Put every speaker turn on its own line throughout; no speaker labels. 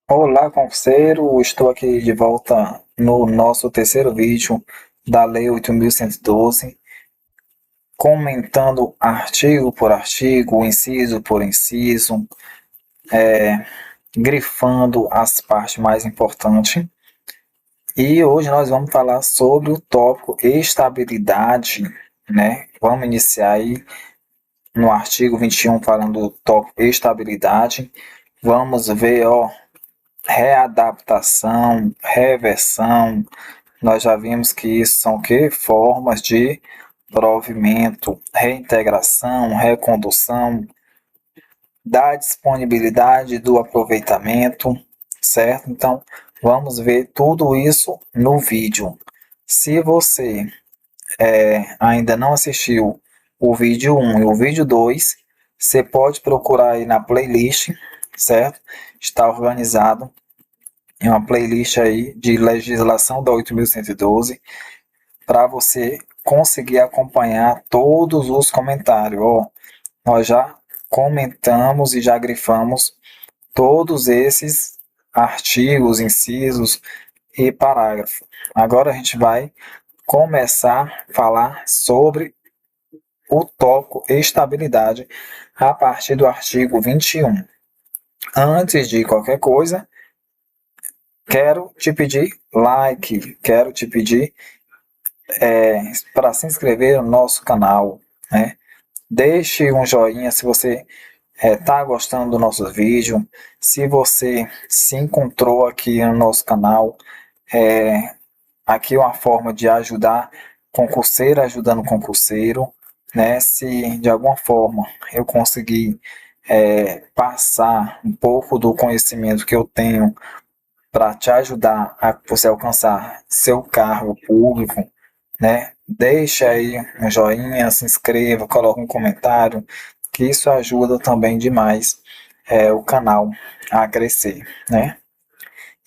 Olá, concurseiro! Estou aqui de volta no nosso terceiro vídeo da Lei 8.112, comentando artigo por artigo, inciso por inciso, grifando as partes mais importantes. E hoje nós vamos falar sobre o tópico estabilidade, né? Vamos iniciar aí no artigo 21 falando do tópico estabilidade. Vamos ver, readaptação, reversão. Nós já vimos que isso são que formas de provimento, reintegração, recondução, da disponibilidade do aproveitamento, certo? Então, vamos ver tudo isso no vídeo. Se você ainda não assistiu o vídeo 1 e o vídeo 2, você pode procurar aí na playlist, certo? Está organizado em uma playlist aí de legislação da 8.112 para você conseguir acompanhar todos os comentários. Nós já comentamos e já grifamos todos esses artigos, incisos e parágrafos. Agora a gente vai começar a falar sobre o tópico estabilidade a partir do artigo 21. Antes de qualquer coisa, quero te pedir like, quero te pedir para se inscrever no nosso canal, né? Deixe um joinha se você está gostando do nosso vídeo, se você se encontrou aqui no nosso canal. Aqui é uma forma de ajudar concurseiro ajudando concurseiro, né? Se de alguma forma eu conseguir passar um pouco do conhecimento que eu tenho para te ajudar a você alcançar seu cargo público, né? Deixa aí um joinha, se inscreva, coloque um comentário, que isso ajuda também demais o canal a crescer, né?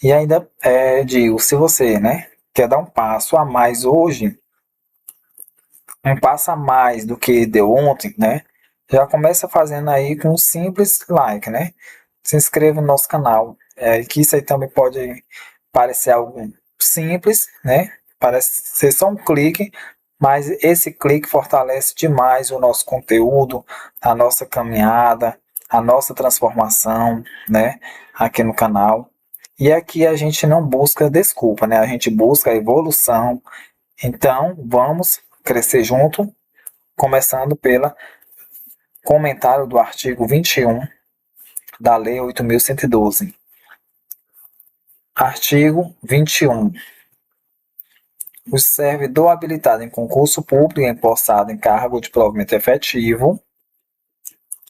E ainda digo, se você, né, quer dar um passo a mais hoje, um passo a mais do que deu ontem, né? Já começa fazendo aí com um simples like, né? Se inscreva no nosso canal, que isso aí também pode parecer algo simples, né? Parece ser só um clique, mas esse clique fortalece demais o nosso conteúdo, a nossa caminhada, a nossa transformação, né? Aqui no canal. E aqui a gente não busca desculpa, né? A gente busca evolução. Então, vamos crescer junto, começando pelo comentário do artigo 21 da Lei 8.112. Artigo 21. O servidor habilitado em concurso público e empossado em cargo de provimento efetivo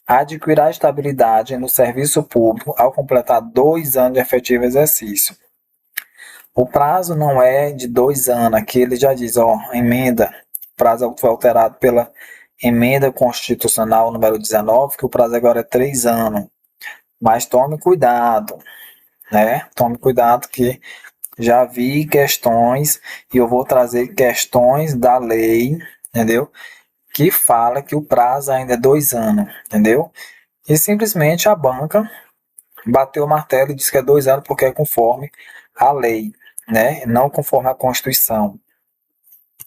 adquirirá estabilidade no serviço público ao completar 2 anos de efetivo exercício. O prazo não é de 2 anos, aqui ele já diz, emenda, o prazo foi alterado pela emenda constitucional número 19, que o prazo agora é 3 anos. Mas tome cuidado, né? Tome cuidado que já vi questões e eu vou trazer questões da lei, entendeu? Que fala que o prazo ainda é 2 anos, entendeu? E simplesmente a banca bateu o martelo e disse que é 2 anos porque é conforme a lei, né? Não conforme a Constituição.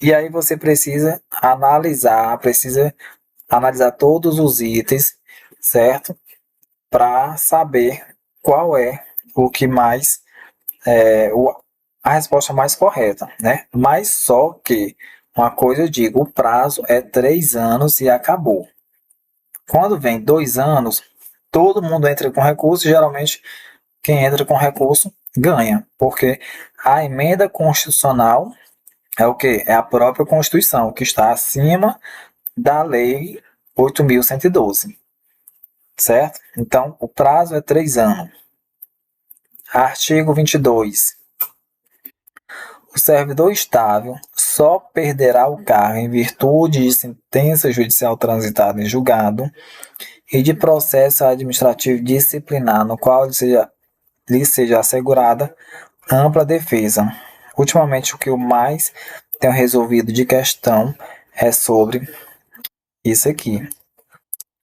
E aí você precisa analisar todos os itens, certo? Para saber qual é o que mais a resposta mais correta, né? Mas só que uma coisa eu digo, o prazo é 3 anos e acabou. Quando vem 2 anos, todo mundo entra com recurso, e geralmente quem entra com recurso ganha, porque a emenda constitucional é o que? É a própria Constituição, que está acima da Lei 8.112, certo? Então, o prazo é 3 anos. Artigo 22. O servidor estável só perderá o cargo em virtude de sentença judicial transitada em julgado e de processo administrativo disciplinar no qual lhe seja assegurada ampla defesa. Ultimamente, o que eu mais tenho resolvido de questão é sobre isso aqui.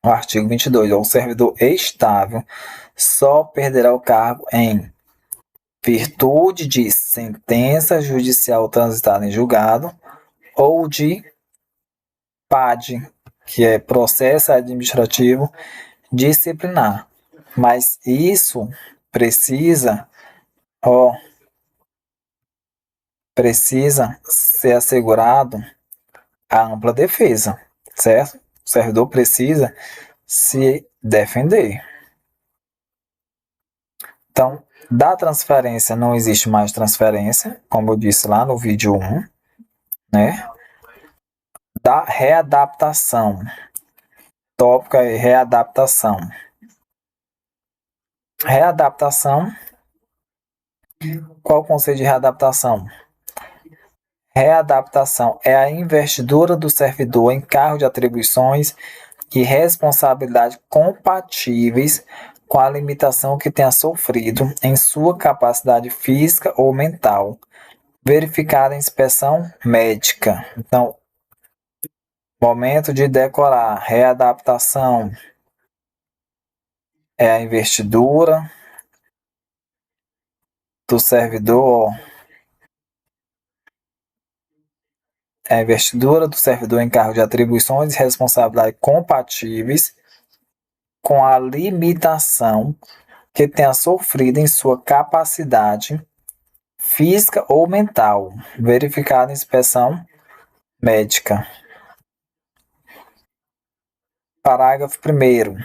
O artigo 22. O servidor estável só perderá o cargo em virtude de sentença judicial transitada em julgado, ou de PAD, que é processo administrativo disciplinar. Mas isso precisa, ó, precisa ser assegurado a ampla defesa, certo? O servidor precisa se defender. Então, da transferência não existe mais transferência, como eu disse lá no vídeo 1, né? Da readaptação, tópico é readaptação. Readaptação, qual o conceito de readaptação? Readaptação é a investidura do servidor em cargo de atribuições e responsabilidade compatíveis com a limitação que tenha sofrido em sua capacidade física ou mental, verificada em inspeção médica. Então, momento de decorar, readaptação é a investidura do servidor, em cargo de atribuições e responsabilidade compatíveis com a limitação que tenha sofrido em sua capacidade física ou mental, verificada em inspeção médica. Parágrafo 1º.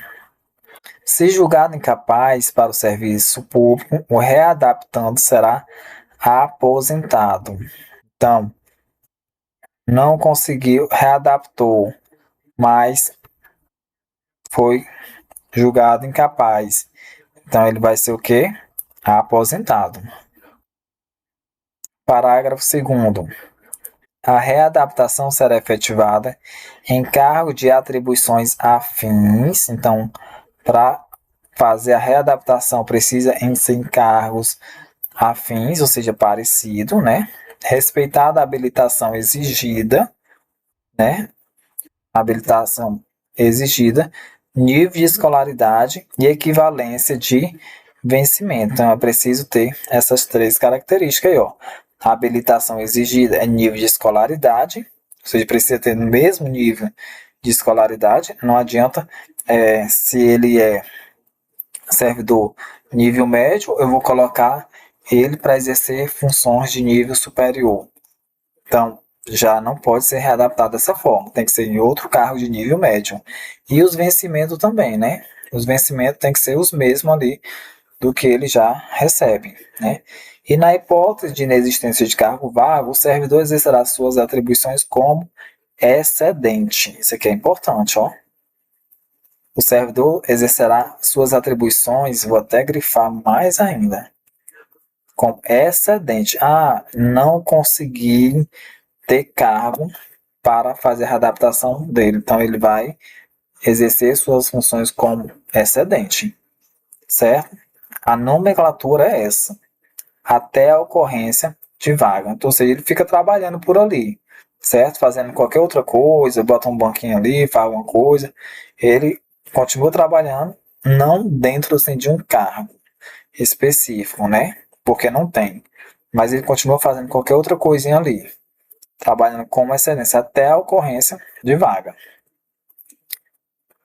Se julgado incapaz para o serviço público, o readaptando será aposentado. Então, não conseguiu, readaptou, mas foi julgado incapaz. Então, ele vai ser o quê? Aposentado. Parágrafo 2º. A readaptação será efetivada em cargo de atribuições afins. Então, para fazer a readaptação precisa ser em cargos afins, ou seja, parecido, né? Respeitada a habilitação exigida, né? Habilitação exigida, nível de escolaridade e equivalência de vencimento. Então, é preciso ter essas três características aí, ó. A habilitação exigida é nível de escolaridade, ou seja, precisa ter no mesmo nível de escolaridade. Não adianta, se ele é servidor nível médio, eu vou colocar ele para exercer funções de nível superior. Então, já não pode ser readaptado dessa forma, tem que ser em outro cargo de nível médio. E os vencimentos também, né? Os vencimentos têm que ser os mesmos ali do que ele já recebe, né? E na hipótese de inexistência de cargo vago, o servidor exercerá suas atribuições como excedente. Isso aqui é importante, ó. O servidor exercerá suas atribuições, vou até grifar mais ainda, com excedente. Não consegui ter cargo para fazer a adaptação dele. Então, ele vai exercer suas funções como excedente, certo? A nomenclatura é essa, até a ocorrência de vaga. Então, ou seja, ele fica trabalhando por ali, certo? Fazendo qualquer outra coisa, bota um banquinho ali, faz alguma coisa. Ele continua trabalhando, não dentro assim, de um cargo específico, né? Porque não tem. Mas ele continua fazendo qualquer outra coisinha ali, trabalhando como excelência até a ocorrência de vaga.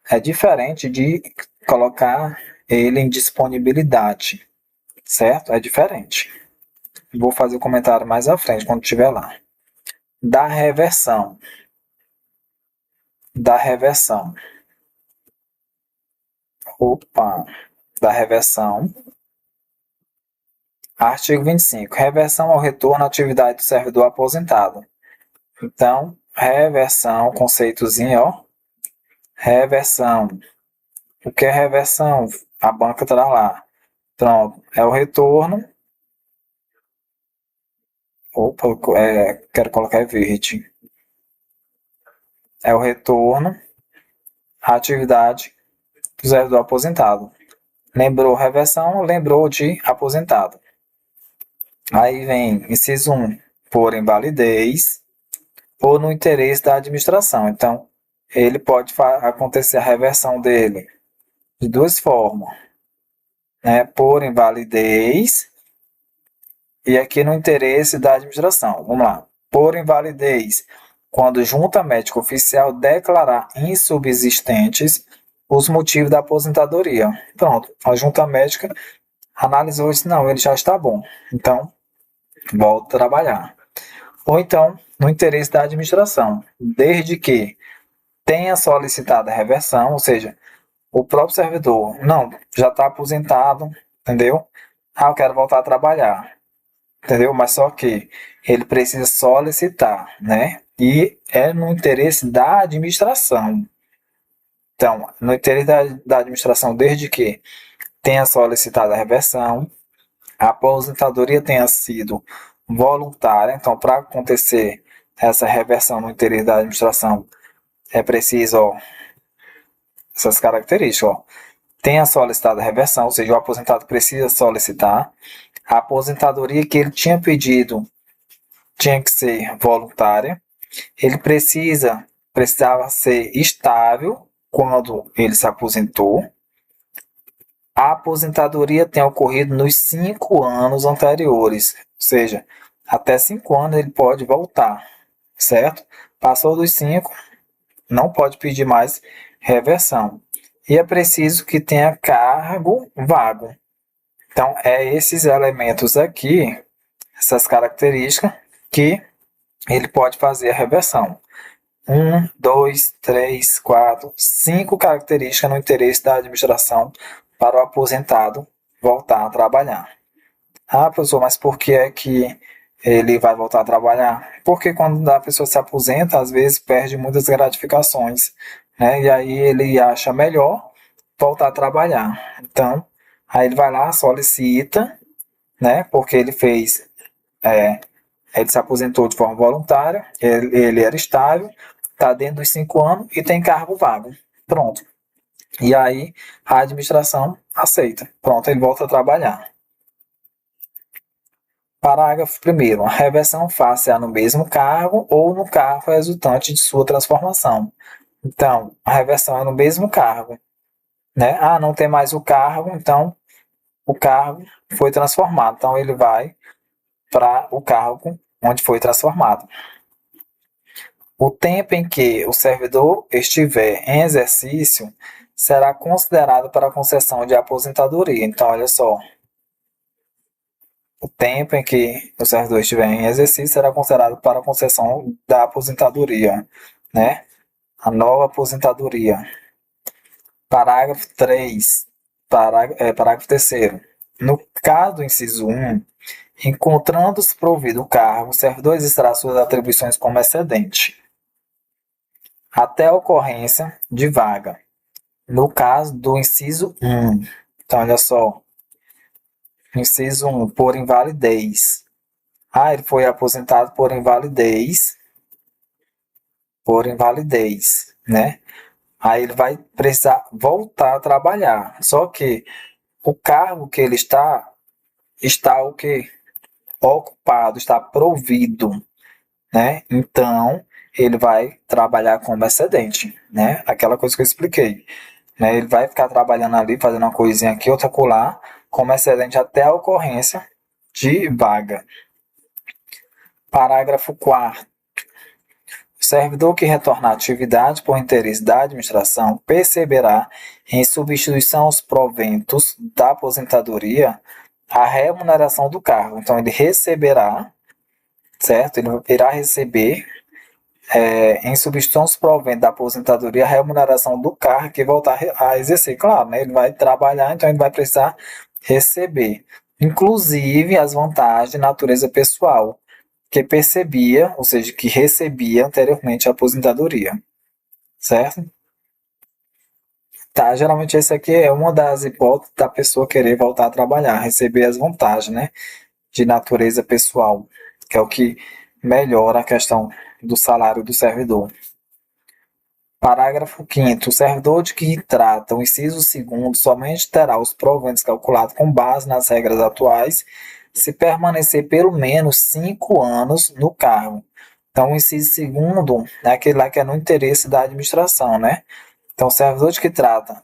É diferente de colocar ele em disponibilidade, certo? É diferente. Vou fazer o comentário mais à frente, quando estiver lá. Da reversão. Da reversão. Da reversão. Artigo 25. Reversão ao retorno à atividade do servidor aposentado. Então, reversão, conceitozinho, ó. Reversão. O que é reversão? A banca está lá. Pronto. É o retorno. Quero colocar verde. É o retorno à atividade do servidor aposentado. Lembrou reversão, lembrou de aposentado. Aí vem inciso 1, por invalidez ou no interesse da administração. Então, ele pode acontecer a reversão dele de duas formas, né? Por invalidez E aqui no interesse da administração. Vamos lá. Por invalidez, quando junta médica oficial declarar insubsistentes os motivos da aposentadoria. Pronto, a junta médica analisou e disse, não, ele já está bom. Então, volta a trabalhar. Ou então, no interesse da administração, desde que tenha solicitado a reversão, ou seja, o próprio servidor, não, já está aposentado, entendeu? Ah, eu quero voltar a trabalhar, entendeu? Mas só que ele precisa solicitar, né? E é no interesse da administração. Então, no interesse da administração, desde que tenha solicitado a reversão, a aposentadoria tenha sido voluntária. Então, para acontecer essa reversão no interesse da administração, é preciso, ó, essas características, ó. Tenha solicitado a reversão, ou seja, o aposentado precisa solicitar. A aposentadoria que ele tinha pedido tinha que ser voluntária. Ele precisava ser estável quando ele se aposentou. A aposentadoria tem ocorrido nos 5 anos anteriores, ou seja, até 5 anos ele pode voltar, certo? Passou dos 5, não pode pedir mais reversão. E é preciso que tenha cargo vago. Então, é esses elementos aqui, essas características, que ele pode fazer a reversão. 1, 2, 3, 4, 5 características no interesse da administração para o aposentado voltar a trabalhar. Ah, professor, mas por que é que ele vai voltar a trabalhar? Porque quando a pessoa se aposenta, às vezes perde muitas gratificações, né? E aí ele acha melhor voltar a trabalhar. Então, aí ele vai lá, solicita, né? Porque ele fez, ele se aposentou de forma voluntária, ele era estável, está dentro dos 5 anos e tem cargo vago. Pronto. E aí a administração aceita. Pronto, ele volta a trabalhar. Parágrafo 1º. A reversão faz-se no mesmo cargo ou no cargo resultante de sua transformação. Então, a reversão é no mesmo cargo, né? Ah, não tem mais o cargo, então o cargo foi transformado. Então, ele vai para o cargo onde foi transformado. O tempo em que o servidor estiver em exercício será considerado para a concessão de aposentadoria. Então, olha só. O tempo em que o servidor estiver em exercício será considerado para a concessão da aposentadoria, né? A nova aposentadoria. Parágrafo 3. Parágrafo 3º. No caso do inciso 1, encontrando-se provido o cargo, o servidor exercerá suas atribuições como excedente, até a ocorrência de vaga. No caso do inciso 1. Então, olha só. Inciso 1, por invalidez. Ah, ele foi aposentado por invalidez. Por invalidez, né? Aí ele vai precisar voltar a trabalhar. Só que o cargo que ele está o quê? Ocupado, está provido, né? Então, ele vai trabalhar como excedente, né? Aquela coisa que eu expliquei, né? Ele vai ficar trabalhando ali, fazendo uma coisinha aqui, outra colar, como excedente até a ocorrência de vaga. Parágrafo 4º. O servidor que retornar à atividade por interesse da administração perceberá, em substituição aos proventos da aposentadoria, a remuneração do cargo. Então, ele receberá, certo? Ele irá receber, em substituição aos proventos da aposentadoria, a remuneração do cargo que voltar a exercer. Claro, né? Ele vai trabalhar, então ele vai precisar receber, inclusive as vantagens de natureza pessoal, que percebia, ou seja, que recebia anteriormente a aposentadoria, certo? Tá, geralmente esse aqui é uma das hipóteses da pessoa querer voltar a trabalhar, receber as vantagens, né, de natureza pessoal, que é o que melhora a questão do salário do servidor. Parágrafo 5º. O servidor de que trata o inciso 2º somente terá os proventos calculados com base nas regras atuais se permanecer pelo menos 5 anos no cargo. Então, o inciso 2º é aquele lá que é no interesse da administração, né? Então, o servidor de que trata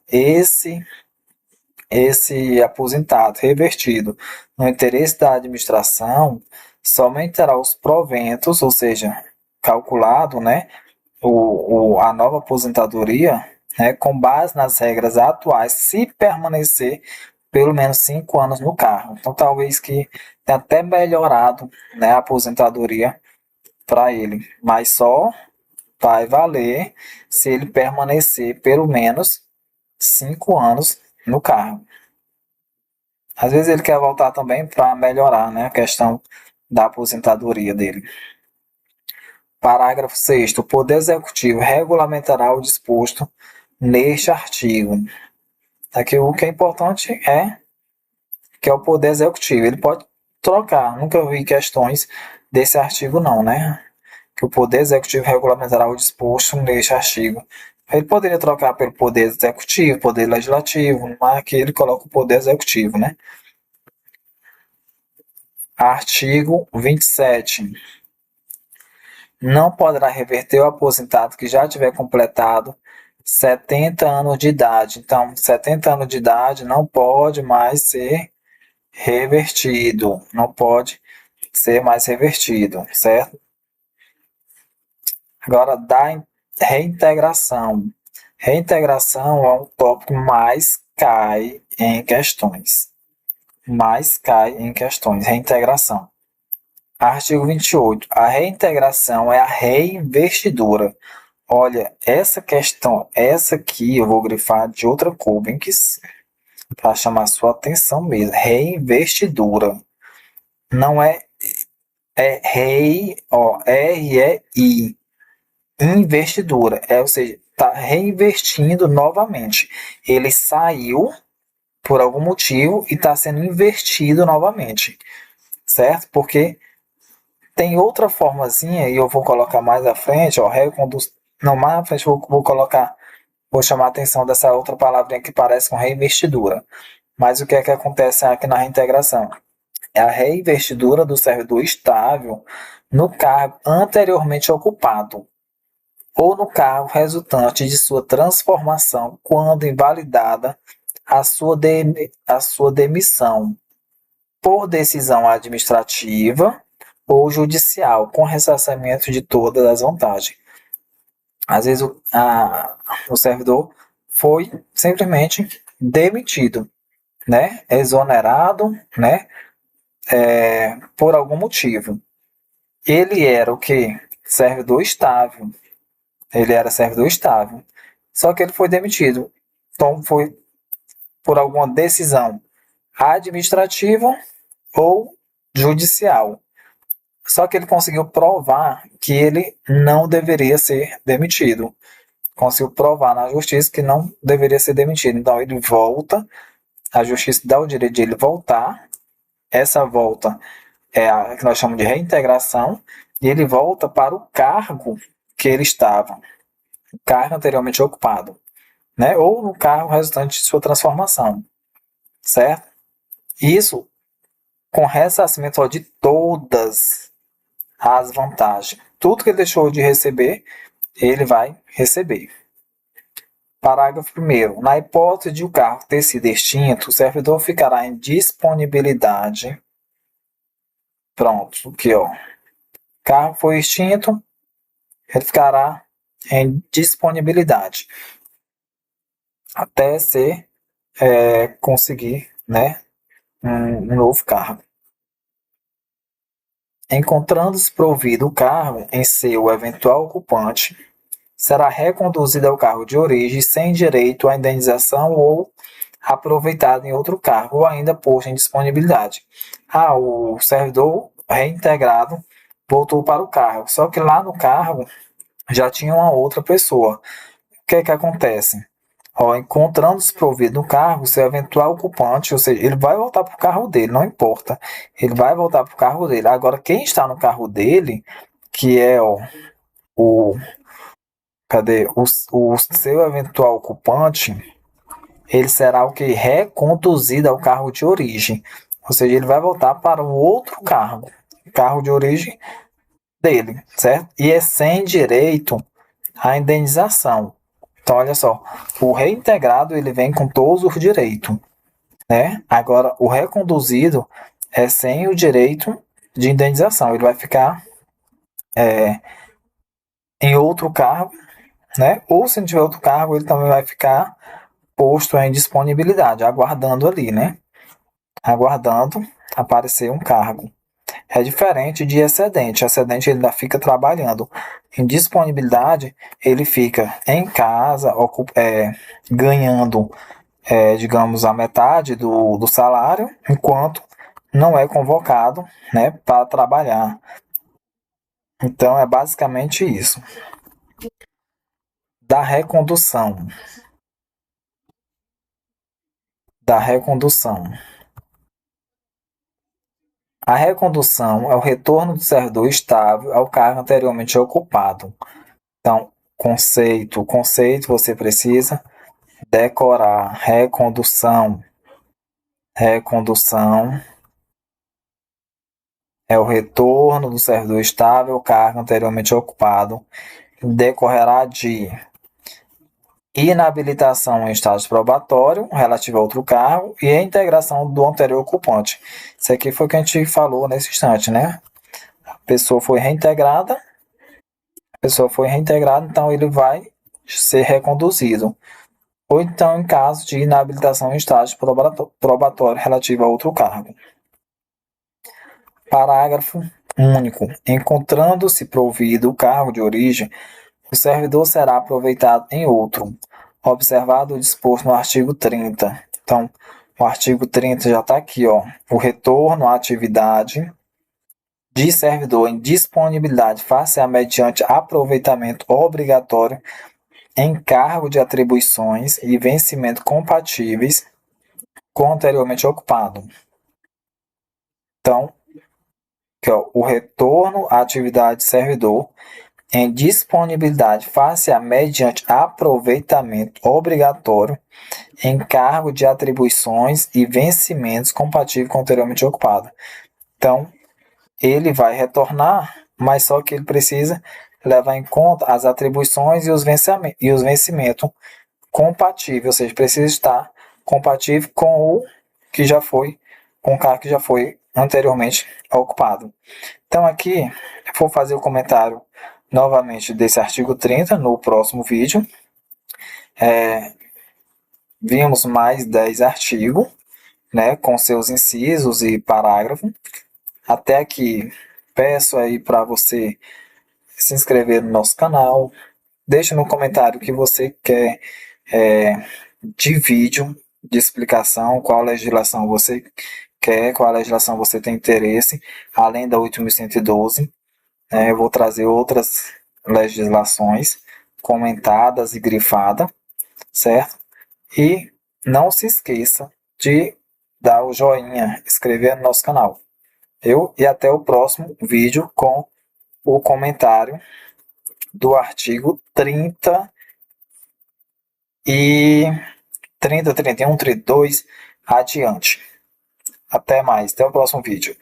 esse aposentado revertido no interesse da administração, somente terá os proventos, ou seja, calculado, né, a nova aposentadoria, né, com base nas regras atuais, se permanecer pelo menos 5 anos no cargo. Então, talvez que tenha até melhorado, né, a aposentadoria para ele, mas só vai valer se ele permanecer pelo menos 5 anos no cargo. Às vezes ele quer voltar também para melhorar, né, a questão da aposentadoria dele. Parágrafo 6º. O Poder Executivo regulamentará o disposto neste artigo. Aqui o que é importante é que é o Poder Executivo. Ele pode trocar. Nunca vi questões desse artigo não, né? Que o Poder Executivo regulamentará o disposto neste artigo. Ele poderia trocar pelo Poder Executivo, Poder Legislativo, mas aqui ele coloca o Poder Executivo, né? Artigo 27. Não poderá reverter o aposentado que já tiver completado 70 anos de idade. Então, 70 anos de idade não pode mais ser revertido. Não pode ser mais revertido, certo? Agora, da reintegração. Reintegração é um tópico mais cai em questões. Mais cai em questões. Reintegração. Artigo 28. A reintegração é a reinvestidura. Olha, essa questão, essa aqui eu vou grifar de outra cor, bem que para chamar sua atenção mesmo. Reinvestidura. Não é rei, ó, R-E-I. Investidura. Ou seja, está reinvestindo novamente. Ele saiu por algum motivo e está sendo investido novamente. Certo? Porque tem outra formazinha, e eu vou colocar mais à frente, ó, não, mais à frente vou colocar, vou chamar a atenção dessa outra palavrinha que parece com reinvestidura. Mas o que é que acontece aqui na reintegração? É a reinvestidura do servidor estável no cargo anteriormente ocupado, ou no cargo resultante de sua transformação quando invalidada a sua demissão por decisão administrativa ou judicial, com ressarcimento de todas as vantagens. Às vezes o servidor foi simplesmente demitido, né? Exonerado, né? Por algum motivo. Ele era o quê? Servidor estável. Ele era servidor estável. Só que ele foi demitido. Então foi por alguma decisão administrativa ou judicial. Só que ele conseguiu provar que ele não deveria ser demitido. Conseguiu provar na justiça que não deveria ser demitido. Então ele volta, a justiça dá o direito de ele voltar. Essa volta é a que nós chamamos de reintegração, e ele volta para o cargo que ele estava, o cargo anteriormente ocupado, né? Ou no cargo resultante de sua transformação, certo? Isso com ressarcimento de todas as vantagens. Tudo que ele deixou de receber, ele vai receber. Parágrafo 1º. Na hipótese de o cargo ter sido extinto, o servidor ficará em disponibilidade. Pronto, aqui ó. Cargo foi extinto, ele ficará em disponibilidade até ser conseguir, né, um novo cargo. Encontrando-se provido o cargo em seu eventual ocupante, será reconduzido ao cargo de origem sem direito à indenização ou aproveitado em outro cargo ou ainda posto em disponibilidade. O servidor reintegrado voltou para o cargo, só que lá no cargo já tinha uma outra pessoa. O que é que acontece? Encontrando-se provido no cargo, seu eventual ocupante, ou seja, ele vai voltar para o carro dele, não importa. Ele vai voltar para o carro dele. Agora, quem está no carro dele, que é o, o seu eventual ocupante, ele será o que? Reconduzido ao cargo de origem. Ou seja, ele vai voltar para o outro cargo de origem dele, certo? E é sem direito à indenização. Então, olha só, o reintegrado ele vem com todos os direitos. né? Agora, o reconduzido é sem o direito de indenização. Ele vai ficar em outro cargo, né? Ou se não tiver outro cargo, ele também vai ficar posto em disponibilidade, aguardando ali, né? Aguardando aparecer um cargo. É diferente de excedente. Excedente ele ainda fica trabalhando. Em disponibilidade, ele fica em casa, ganhando, digamos, a metade do salário, enquanto não é convocado, né, para trabalhar. Então, é basicamente isso. Da recondução. Da recondução. A recondução é o retorno do servidor estável ao cargo anteriormente ocupado. Então, conceito você precisa decorar. Recondução é o retorno do servidor estável ao cargo anteriormente ocupado. Decorrerá de inabilitação em estágio probatório relativo a outro cargo e a integração do anterior ocupante. Isso aqui foi o que a gente falou nesse instante, né? A pessoa foi reintegrada, então ele vai ser reconduzido. Ou então em caso de inabilitação em estágio probatório relativo a outro cargo. Parágrafo único. Encontrando-se provido o cargo de origem, o servidor será aproveitado em outro, observado o disposto no artigo 30. Então, o artigo 30 já está aqui, ó. O retorno à atividade de servidor em disponibilidade face-a mediante aproveitamento obrigatório em cargo de atribuições e vencimento compatíveis com o anteriormente ocupado. Então, que é o retorno à atividade de servidor em disponibilidade face-a mediante aproveitamento obrigatório em cargo de atribuições e vencimentos compatíveis com o anteriormente ocupado. Então, ele vai retornar, mas só que ele precisa levar em conta as atribuições e os vencimentos compatíveis, ou seja, precisa estar compatível com o que já foi, com o cargo que já foi anteriormente ocupado. Então aqui eu vou fazer o comentário novamente desse artigo 30 no próximo vídeo. Vimos mais 10 artigos, né, com seus incisos e parágrafos. Até aqui, peço aí para você se inscrever no nosso canal. Deixe no comentário o que você quer de vídeo, de explicação, qual legislação você quer, qual legislação você tem interesse, além da 8.112. Eu vou trazer outras legislações comentadas e grifadas, certo? E não se esqueça de dar o joinha, inscrever no nosso canal. E até o próximo vídeo com o comentário do artigo 30 e 30, 31, 32 adiante. Até mais, até o próximo vídeo.